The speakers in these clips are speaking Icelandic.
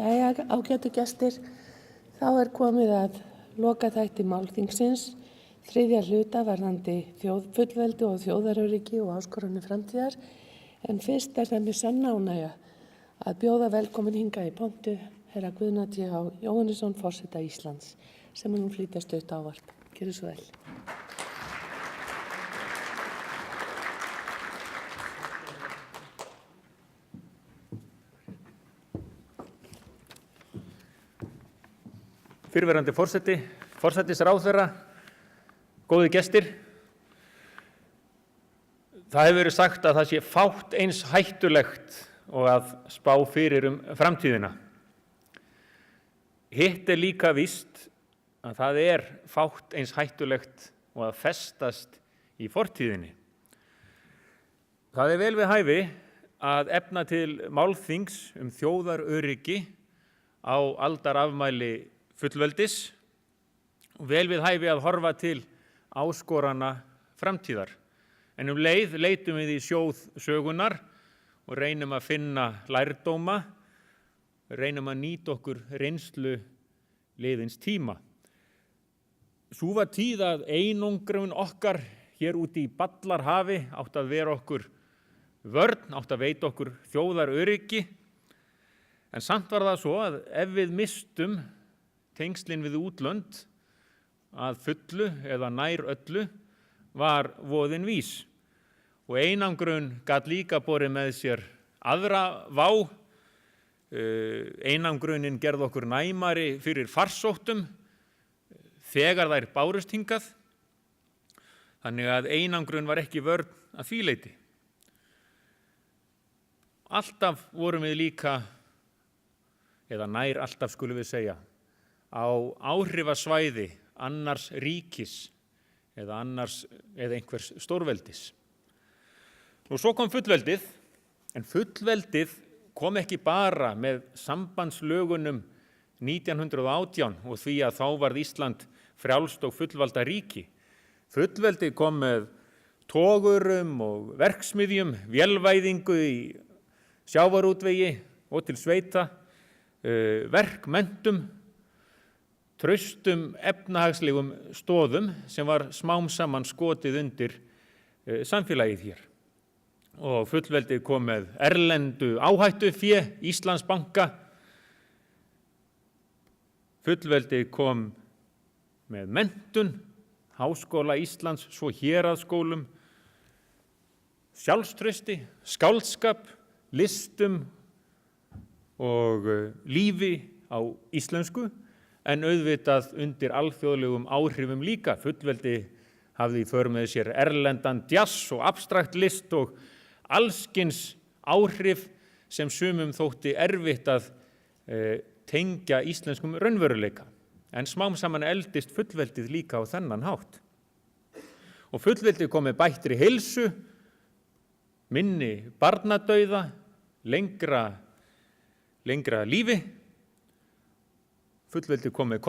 Jæja, ágætu gestir, þá komið að lokaþætti málþingsins, þriðja hluta varðandi þjóðfullveldi og þjóðaröryggi og áskoranir framtíðar. En fyrst það mér sann ánægja að bjóða velkomin hingað í pontu herra Guðna T.H. Jóhannesson, forseta Íslands, sem nú flytja stutt ávarp. Gjörðu svo vel. Fyrrverandi forseti, forsætisráðherra, góðir gestir. Það hefur verið sagt að það sé fátt eins hættulegt og að spá fyrir framtíðina. Hitt líka víst að það fátt eins hættulegt og að festast í fortíðinni. Það vel við hæfi að efna til málþings þjóðaröryggi á aldarafmæli fullveldis og vel við hæfi að horfa til áskorana framtíðar. En leið leitum við í sjóð sögunar og reynum að finna lærdóma, reynum að nýta okkur reynslu liðins tíma. Sú var tíð að einangrun okkar hér úti í ballarhafi átt að vera okkur vörn, átt að veita okkur þjóðaröryggi, en samt var það svo að ef við mistum tengslin við útlönd að fullu eða nær öllu var voðinn vís. Og einangrun gat líka borið með sér aðra vá. Einangrunin gerði okkur næmari fyrir farsóttum þegar þær bárust hingað. Þannig að einangrun var ekki vörn að því leyti. Alltaf vorum við líka, eða nær alltaf skulum við segja, á áhrifasvæði annars ríkis eða einhvers stórveldis. Og svo kom fullveldið, en fullveldið kom ekki bara með sambandslögunum 1918 og því að þá varð Ísland frjálst og fullvalda ríki. Fullveldið kom með togurum og verksmiðjum, vélvæðingu í sjávarútvegi og til sveita, verkmentum, traustum efnahagslegum stoðum sem var smám saman skotið undir samfélagið hér. Og fullveldið kom með erlendu áhættufé, Íslandsbanka. Fullveldið kom með menntun, Háskóla Íslands, svo héraðsskólum, sjálfstrausti, skáldskap, listum og lífi á íslensku, en auðvitað undir alþjóðlegum áhrifum líka. Fullveldi hafði í för með sér erlendan djass og abstrakt list og allskyns áhrif sem sumum þótti erfitt að tengja íslenskum raunveruleika. En smám saman eldist fullveldið líka á þennan hátt. Og fullveldið kom með bættri heilsu, minni barnadauða, lengra lífi. Fullveldið kom með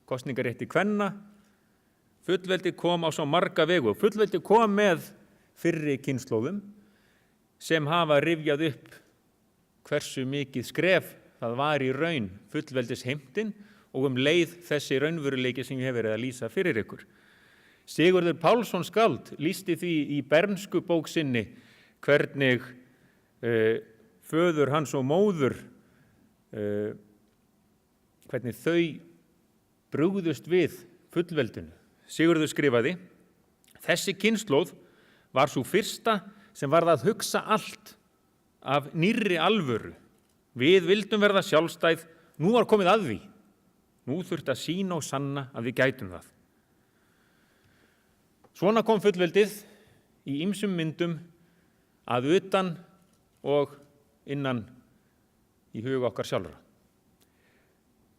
kosningarétti kvenna. Fullveldið kom á svo marga vegu. Fullveldið kom með fyrri kynslóðum sem hafa rifjað upp hversu mikið skref það var í raun fullveldisheimtin og leið þessi raunveruleiki sem ég hef verið að lýsa fyrir ykkur. Sigurður Pálsson skáld lýsti því í bernsku bók sinni hvernig föður hans og móður hvernig þau brugðust við fullveldinu. Sigurður skrifaði: þessi kynslóð var sú fyrsta sem varð að hugsa allt af nýrri alvöru. Við vildum verða sjálfstæð, nú var komið að því. Nú þurfti að sýna og sanna að við gætum það. Svona kom fullveldið í ýmsum myndum að utan og innan í huga okkar sjálfra.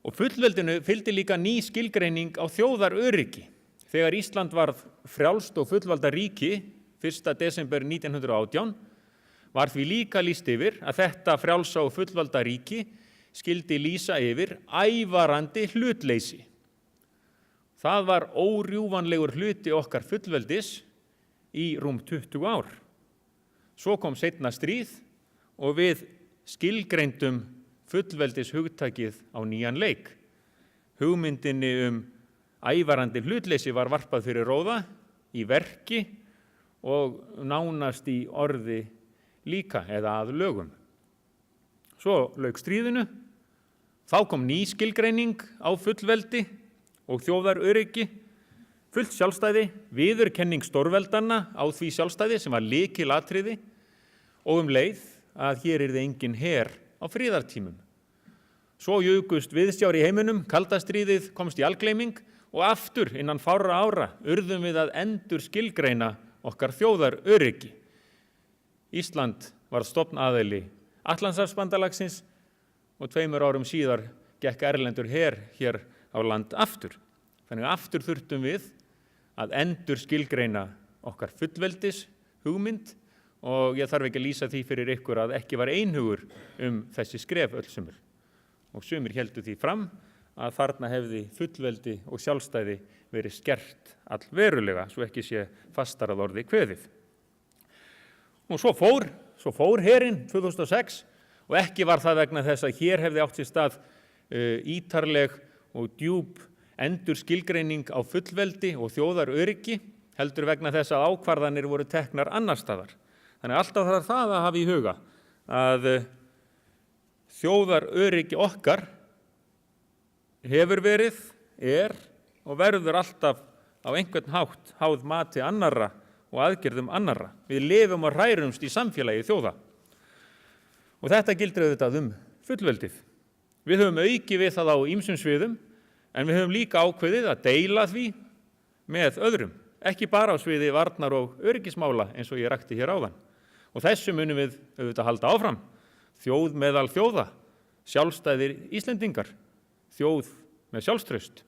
Og fullveldinu fylgdi líka ný skilgreining á þjóðaröryggi. Þegar Ísland varð frjálst og fullvalda ríki 1. desember 1918 var því líka lýst yfir að þetta frjálsa og fullvalda ríki skildi lýsa yfir ævarandi hlutleysi. Það var órjúfanlegur hluti okkar fullveldis í rúm 20 ár. Svo kom seinna stríð og við skilgreindum fullveldis hugtakið á nýjan leik. Hugmyndinni ævarandi hlutleysi var varpað fyrir róða í verki og nánast í orði líka eða að lögum. Svo lauk stríðinu, þá kom ný skilgreining á fullveldi og þjóðaröryggi, fullt sjálfstæði, viðurkenning stórveldanna á því sjálfstæði sem var lykilatriði og leið að hér yrði engin her á friðartímum. Svo jukust viðsjár í heiminum, kalda stríðið komst í algleyming og aftur innan fárra ára urðum við að endur skilgreina okkar þjóðaröryggi. Ísland var stofnaðili Atlantshafsbandalagsins og 2 árum síðar gekk erlendur her hér á land aftur. Þannig að aftur þurftum við að endur skilgreina okkar fullveldis hugmynd og ég þarf ekki að lýsa því fyrir ykkur að ekki var einhugur þessi skref öll sumir. Og sumir héldu því fram að þarna hefði fullveldi og sjálfstæði verið skert allverulega, svo ekki sé fastar að orði kveðið. Og svo fór herinn 2006 og ekki var það vegna þess að hér hefði átt sér stað ítarleg og djúp endur skilgreining á fullveldi og þjóðaröryggi, heldur vegna þess að ákvarðanir voru teknar annar staðar. Þannig alltaf þarf það að hafa í huga að þjóðaröryggi okkar hefur verið, og verður alltaf á einhvern hátt háð mati annarra og aðgerðum annarra. Við lifum og hrærumst í samfélagi þjóða. Og þetta gildir auðvitað fullveldið. Við höfum aukið við það á ýmsum sviðum, en við höfum líka ákveðið að deila því með öðrum, ekki bara á sviði varnar og öryggismála eins og ég rakti hér áðan. Og þessu munum við auðvitað halda áfram. Þjóð meðal þjóða, sjálfstæðir Íslendingar, þjóð með sjálfstraust.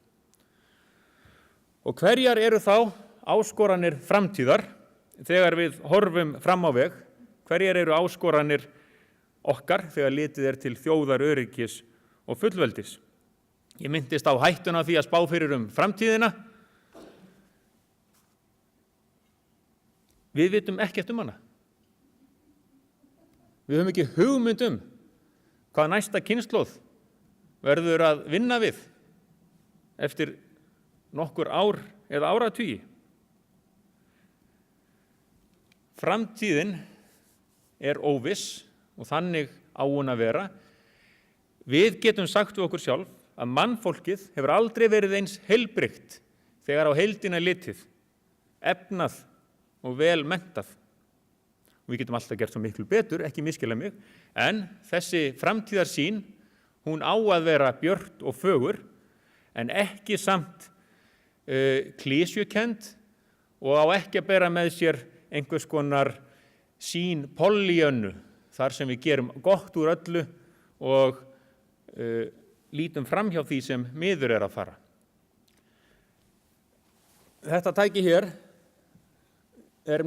Og hverjar eru þá áskoranir framtíðar þegar við horfum fram á veg? Hverjar eru áskoranir okkar þegar litið til þjóðaröryggis og fullveldis? Ég minntist á hættuna því að spá fyrir framtíðina. Við vitum ekkert hana. Við höfum ekki hugmynd hvað næsta kynslóð verður að vinna við eftir nokkur ár eða áratugi. Framtíðin óviss og þannig á hún að vera. Við getum sagt við okkur sjálf að mannfólkið hefur aldrei verið eins heilbrigt þegar á heildina litið, efnað og vel menntað. Við getum alltaf gert svo miklu betur, ekki misskilja mig, en þessi framtíðarsýn, hún á að vera björt og fögur, en ekki samt klísjukend og á ekki að bera með sér einhvers konar sýn pollýönnu, þar sem við gerum gott úr öllu og lítum fram hjá því sem miður að fara. Þetta tæki hér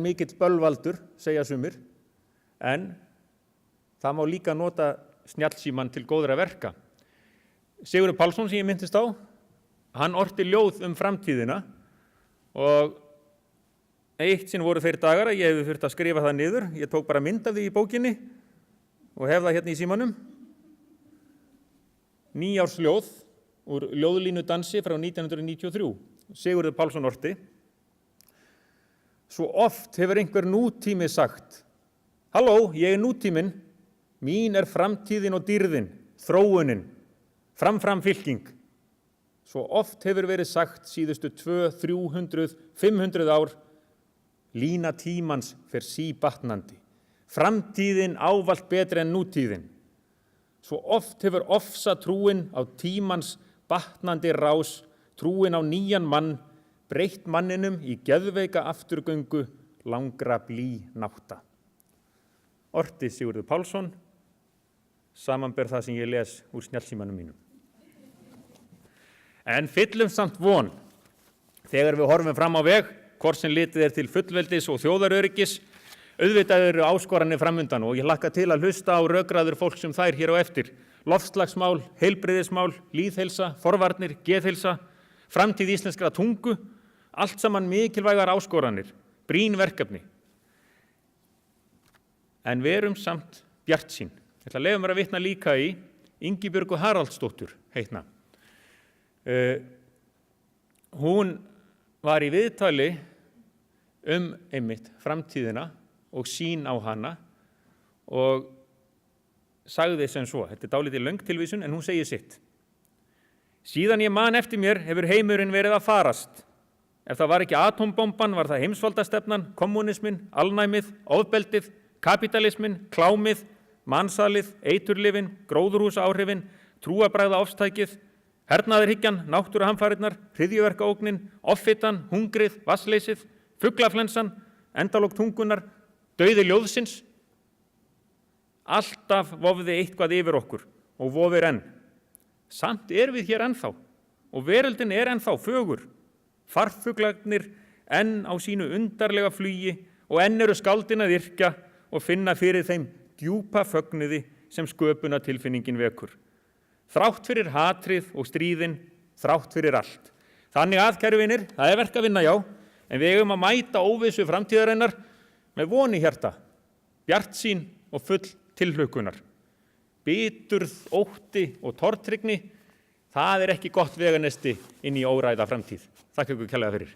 mikill bölvaldur, segja sumir, en það má líka nota snjallsímann til góðra verka. Sigurður Pálsson, sem ég minntist á, hann orti ljóð framtíðina og eitt sinn voru þeir dagar að ég hefði þurft að skrifa það niður. Ég tók bara mynd af því í bókinni og hef það hérna í símanum. 9-ársljóð úr ljóðlínudansi frá 1993. Sigurður Pálsson orti. Svo oft hefur einhver nútími sagt: Halló, ég nútíminn, mín framtíðin og dýrðin, þróunin, fram fylking. Svo oft hefur verið sagt síðustu 200, 300, 500 ár, lína tímans fer síbatnandi. Framtíðin ávallt betri en nútíðin. Svo oft hefur ofsa trúin á tímans batnandi rás, trúin á nýjan mann, breytt manninum í geðveika afturgöngu langra nátta. Orti Sigurður Pálsson, samanber það sem ég les úr snjallsímanum mínum. En fyllum samt von, þegar við horfum fram á veg, hvort sem litið til fullveldis og þjóðaröryggis, auðvitað eru áskoranir framundan og ég hlakka til að hlusta á rökræður fólk sem þær hér á eftir. Loftslagsmál, heilbrigðismál, lýðheilsa, forvarnir, geðheilsa, framtíð íslenskra tungu, allt saman mikilvægar áskoranir, brýn verkefni. En verum samt bjartsýn. Ég ætla að leyfa mér að vitna líka í Ingibjörgu Haraldsdóttur heitna. Hún var í viðtali einmitt framtíðina og sýn á hana og sagði sem svo, þetta er dálítið löng tilvísun en hún segir sitt. Síðan ég man eftir mér hefur heimurinn verið að farast. Ef það var ekki atómbomban var það heimsvaldastefnan, kommunismin, alnæmið, ofbeldið, kapitalismin, klámið, mansalið, eiturlyfin, gróðurhúsaáhrifin, trúarbragða ofstækið, hernaðarhyggjan, náttúruhamfarirnar, hryðjuverkaógnin, offitan, hungrið, vassleysið, fuglaflensan, endalok tungunar, dauði ljóðsins. Alltaf vofði eitthvað yfir okkur og vofir enn. Samt við hér ennþá og veröldin ennþá fögur. Farfuglarnir enn á sínu undarlega flugi og enn eru skáldin að yrkja og finna fyrir þeim djúpa fögnuði sem sköpunartilfinningin vekur. Þrátt fyrir hatrið og stríðin, þrátt fyrir allt. Þannig að, kæru vinir, það er verk að vinna, já, en við eigum að mæta óvissu framtíðarinnar með von í hjarta, bjartsýn og full tilhlökkunar. Biturð, ótti og tortryggni, það er ekki gott veganesti inn í óræða framtíð. Þakka ykkur kærlega fyrir.